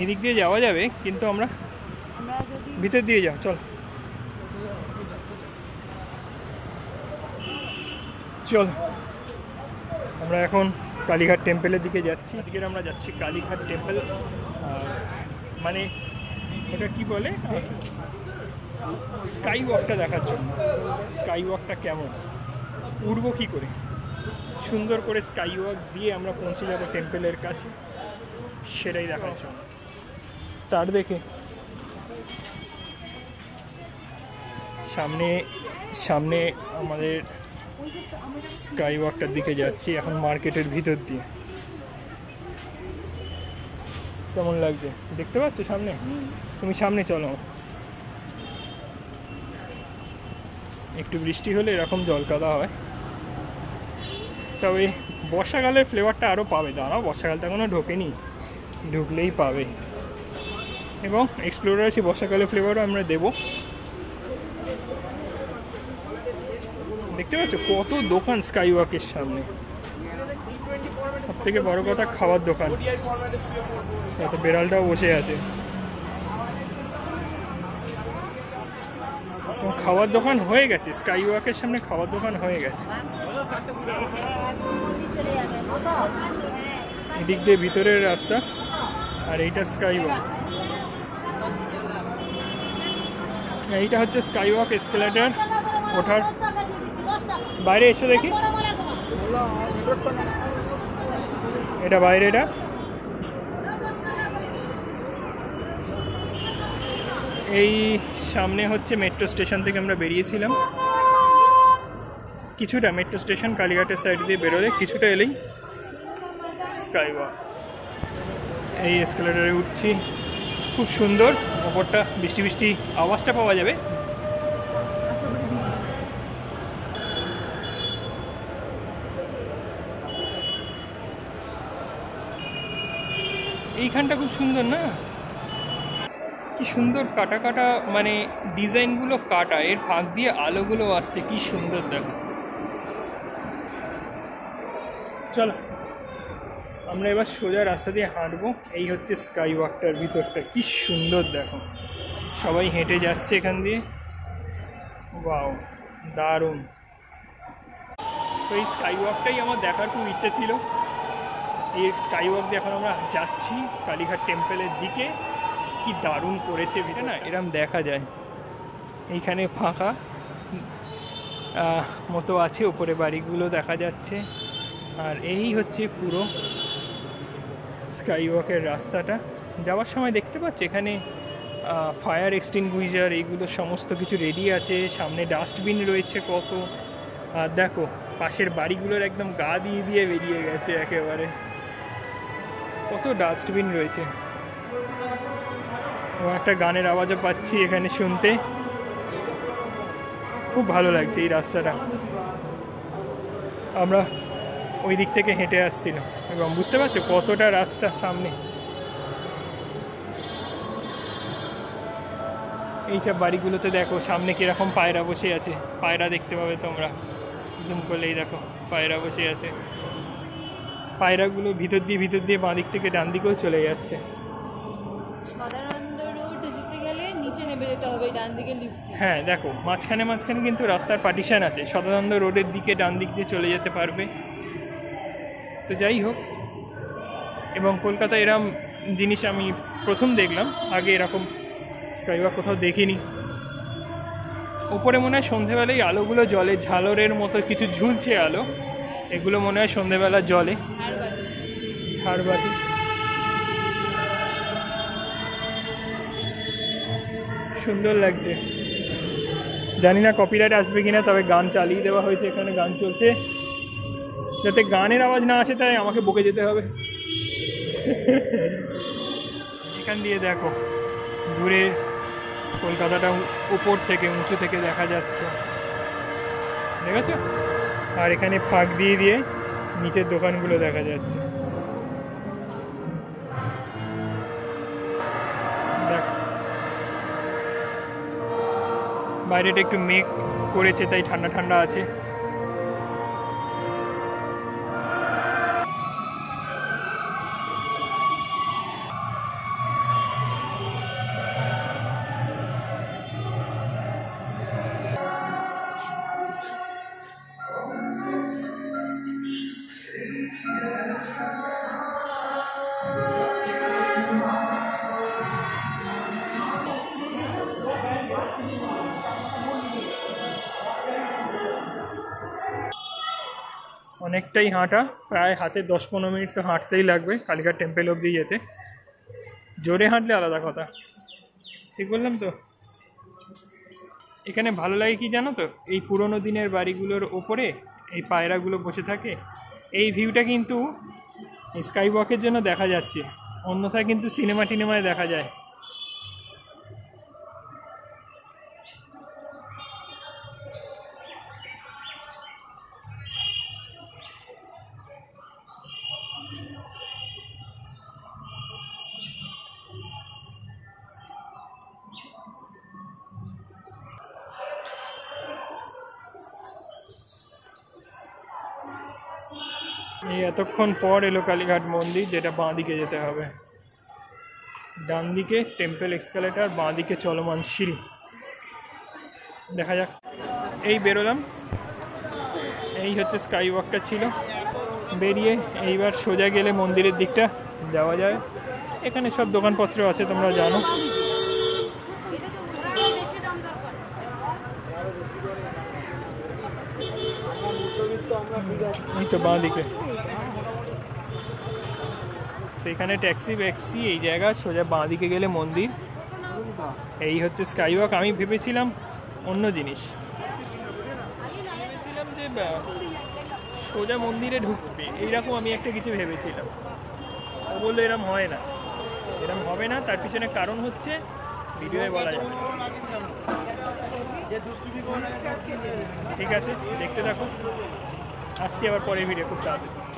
এদিক দিয়ে যাওয়া যাবে, কিন্তু আমরা ভিতর দিয়ে যাও, চল চল। আমরা এখন কালীঘাট টেম্পলের দিকে যাচ্ছি। আজকের আমরা যাচ্ছি কালীঘাট টেম্পল, মানে ওটা কি বলে, স্কাই ওয়াকটা দেখার জন্য। স্কাই ওয়াকটা কেমন, উড়বো কী করে, সুন্দর করে স্কাই ওয়াক দিয়ে আমরা পৌঁছে যাবো টেম্পলের কাছে, সেটাই দেখার জন্য। তার দেখে সামনে সামনে আমাদের স্কাই ওয়াকটার দিকে যাচ্ছি এখন মার্কেটের ভিতর দিয়ে। কেমন লাগছে দেখতে পাচ্ছ সামনে? তুমি সামনে চলো। একটু বৃষ্টি হলে এরকম জলকাদা হয়, তবে বর্ষাকালের ফ্লেভারটা আরও পাবে। দাঁড়াও, বর্ষাকালটা এখনও ঢোকেনি, ঢুকলেই পাবে। এবং এক্সপ্লোরার সেই বর্ষাকালের ফ্লেভারও আমরা দেবো। দেখতে পাচ্ছ কত দোকান স্কাই ওয়াকের সামনে। সব থেকে বড় কথা খাবার দোকান, তাতে বেড়ালটাও বসে আছে। খাবার দোকান হয়ে গেছে স্কাই ওয়াকের সামনে, খাবার দোকান হয়ে গেছে। এদিক দিয়ে ভিতরের রাস্তা, আর এইটা স্কাই ওয়াক। এইটা হচ্ছে স্কাই ওয়াক এসকেলেটর ওঠার। বাইরে এসো দেখি, এটা বাইরে। এটা এই সামনে হচ্ছে মেট্রো স্টেশন থেকে আমরা বেরিয়েছিলাম। কিছুটা মেট্রো স্টেশন কালীঘাটের সাইড দিয়ে বেরোলে কিছুটা এলেই স্কাই ওয়াক। এই এসকেলেটরে উঠছি, খুব সুন্দর। ওপরটা বৃষ্টি বৃষ্টি আওয়াজটা পাওয়া যাবে। এইখানটা খুব সুন্দর না, কি সুন্দর কাটা কাটা, মানে ডিজাইনগুলো কাটা, এর ফাঁক দিয়ে আলোগুলো আসছে, কি সুন্দর দেখো। চলো আমরা এবার সোজা রাস্তা দিয়ে হাঁটবো। এই হচ্ছে স্কাই ওয়াকটার ভিতরটা, কি সুন্দর দেখো। সবাই হেঁটে যাচ্ছে এখান দিয়ে, ওয়াও দারুণ। তো এই স্কাই ওয়াকটাই আমার দেখার খুব ইচ্ছা ছিল। এই স্কাই ওয়াক দিয়ে এখন আমরা যাচ্ছি কালীঘাট টেম্পলের দিকে। কি দারুণ করেছে ভিটা না, এরম দেখা যায়। এইখানে ফাঁকা মতো আছে, ওপরে বাড়িগুলো দেখা যাচ্ছে। আর এই হচ্ছে পুরো স্কাই ওয়াকের রাস্তাটা। যাওয়ার সময় দেখতে পাচ্ছ এখানে ফায়ার এক্সটিংগুইজার, এইগুলো সমস্ত কিছু রেডি আছে। সামনে ডাস্টবিন রয়েছে কত, আর দেখো পাশের বাড়িগুলোর একদম গা দিয়ে দিয়ে বেরিয়ে গেছে একেবারে, কত ডাস্টবিন রয়েছে। ও একটা গানের আওয়াজও পাচ্ছি এখানে শুনতে, খুব ভালো লাগছে এই রাস্তাটা। আমরা ওই দিক থেকে হেঁটে আসছিলাম এবং বুঝতে পারছো কতটা রাস্তা সামনে। এইসব বাড়িগুলোতে দেখো সামনে কীরকম পায়রা বসে আছে, পায়রা দেখতে পাবে তোমরা জুম করলেই, দেখো পায়রা বসে আছে। পায়রাগুলো ভিতর দিয়ে বাঁ দিক থেকে ডান দিকেও চলে যাচ্ছে। হ্যাঁ দেখো মাঝখানে কিন্তু রাস্তার পার্টিশন আছে, সদানন্দ রোডের দিকে ডান দিক দিয়ে চলে যেতে পারবে। তো যাই হোক, এবং কলকাতায় এরম জিনিস আমি প্রথম দেখলাম, আগে এরকম স্কাই ওয়াক কোথাও দেখিনি। ওপরে মনে হয় সন্ধেবেলায় আলোগুলো জলে, ঝালরের মতো কিছু ঝুলছে আলো, এগুলো মনে হয় সন্ধেবেলা জলে, ঝাড়বাতি। সুন্দর লাগছে। জানি না কপিরাইট আসবে কিনা, তবে গান চালিয়ে দেওয়া হয়েছে, এখানে গান চলছে। যাতে গানের আওয়াজ না আসে তাই আমাকে বকে যেতে হবে। এখান দিয়ে দেখো দূরে কলকাতাটা উপর থেকে, উঁচু থেকে দেখা যাচ্ছে, দেখেছো? আর এখানে ফাঁক দিয়ে দিয়ে নিচের দোকানগুলো দেখা যাচ্ছে। দেখ বাইরেটা একটু মেঘ করেছে তাই ঠান্ডা ঠান্ডা আছে। অনেকটাই হাঁটা, প্রায় হাতে 10-15 মিনিট তো হাঁটতেই লাগবে কালীঘাট টেম্পল অবধি যেতে। জোরে হাঁটলে আলাদা কথা, ঠিক বললাম তো। এখানে ভালো লাগে কি জানো তো, এই পুরোনো দিনের বাড়িগুলোর ওপরে এই পায়রাগুলো বসে থাকে, এই ভিউটা কিন্তু স্কাই ওয়াকের জন্য দেখা যাচ্ছে, অন্যথায় কিন্তু সিনেমা টিনেমায় দেখা যায়। এই এতক্ষণ পর এলো কালীঘাট মন্দির, যেটা বাঁ দিকে যেতে হবে। ডান দিকে টেম্পল এক্সকালেটার, বাঁ দিকে চলমান সিঁড়ি। দেখা যাক। এই বেরোলাম, এই হচ্ছে স্কাই ওয়াকটা ছিল। বেরিয়ে এইবার সোজা গেলে মন্দিরের দিকটা যাওয়া যায়। এখানে সব দোকানপত্র আছে, তোমরা জানো। এই তো বাঁ দিকে, তো এখানে ট্যাক্সি ফ্যাক্সি, এই জায়গা সোজা বাঁ দিকে গেলে মন্দির। এই হচ্ছে স্কাই ওয়াক। আমি ভেবেছিলাম অন্য জিনিস, ভেবেছিলাম যে সোজা মন্দিরে ঢুকবে, এইরকম আমি একটা কিছু ভেবেছিলাম। ও বললো এরম হয় না, এরম হবে না। তার পিছনে কারণ হচ্ছে ভিডিওয়ে বলা যাবে। ঠিক আছে, দেখতে থাকো, আসছি আবার পরের ভিডিও খুব তাড়াতাড়ি।